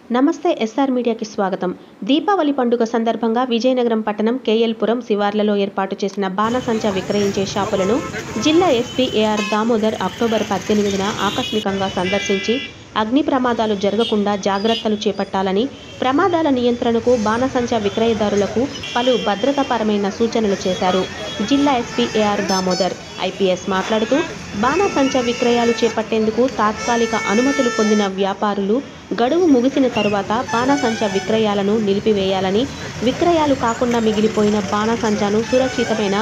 నమస్తే ఎస్ఆర్ మీడియాకి స్వాగతం. దీపావళి పండుగ సందర్భంగా విజయనగరం పట్టణం కేఎల్పురం శివార్లలో ఏర్పాటు చేసిన బాణసంచా విక్రయించే షాపులను జిల్లా ఎస్పీ ఏఆర్ దామోదర్ అక్టోబర్ 18న ఆకస్మికంగా సందర్శించి అగ్ని ప్రమాదాలు జరగకుండా జాగ్రత్తలు చేపట్టాలని, ప్రమాదాల నియంత్రణకు బాణసంచా విక్రయదారులకు పలు భద్రతాపరమైన సూచనలు చేశారు. జిల్లా ఎస్పీ ఏఆర్ దామోదర్ ఐపీఎస్ మాట్లాడుతూ, బాణసంచా విక్రయాలు చేపట్టేందుకు తాత్కాలిక అనుమతులు పొందిన వ్యాపారులు గడువు ముగిసిన తరువాత బాణసంచా విక్రయాలను నిలిపివేయాలని, విక్రయాలు కాకుండా మిగిలిపోయిన బాణసంచాను సురక్షితమైన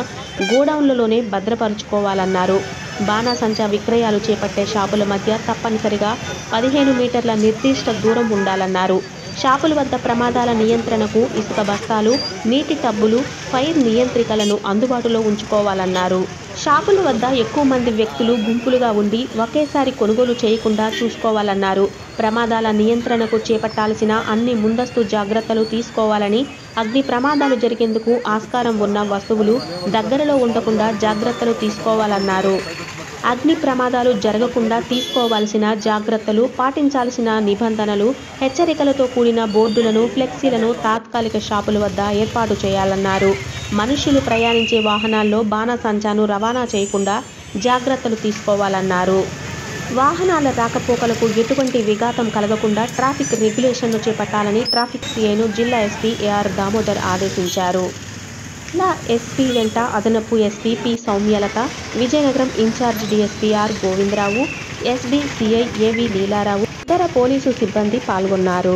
గోడౌన్లలోనే భద్రపరుచుకోవాలన్నారు. బాణసంచా విక్రయాలు చేపట్టే షాపుల మధ్య తప్పనిసరిగా 15 మీటర్ల నిర్దిష్ట దూరం ఉండాలన్నారు. షాపుల వద్ద ప్రమాదాల నియంత్రణకు ఇసుక బస్తాలు, నీటి టబ్బులు, ఫైర్ నియంత్రికలను అందుబాటులో ఉంచుకోవాలన్నారు. షాపుల వద్ద ఎక్కువ మంది వ్యక్తులు గుంపులుగా ఉండి ఒకేసారి కొనుగోలు చేయకుండా చూసుకోవాలన్నారు. ప్రమాదాల నియంత్రణకు చేపట్టాల్సిన అన్ని ముందస్తు జాగ్రత్తలు తీసుకోవాలని, అగ్ని ప్రమాదాలు జరిగేందుకు ఆస్కారం ఉన్న వస్తువులు దగ్గరలో ఉండకుండా జాగ్రత్తలు తీసుకోవాలన్నారు. అగ్ని ప్రమాదాలు జరగకుండా తీసుకోవాల్సిన జాగ్రత్తలు, పాటించాల్సిన నిబంధనలు, హెచ్చరికలతో కూడిన బోర్డులను, ఫ్లెక్సీలను తాత్కాలిక షాపుల వద్ద ఏర్పాటు చేయాలన్నారు. మనుష్యులు ప్రయాణించే వాహనాల్లో బాణసంచాను రవాణా చేయకుండా జాగ్రత్తలు తీసుకోవాలన్నారు. వాహనాల రాకపోకలకు ఎటువంటి విఘాతం కలగకుండా ట్రాఫిక్ రెగ్యులేషన్ను చేపట్టాలని ట్రాఫిక్ సీఐను జిల్లా ఎస్పీ ఏఆర్ దామోదర్ ఆదేశించారు. జిల్లా ఎస్పీ వెంట అదనపు SP P Soumyalatha, Vizianagaram in-charge DSP R Govindarao, SB CI A V Leelarao, ఇతర పోలీసు సిబ్బంది పాల్గొన్నారు.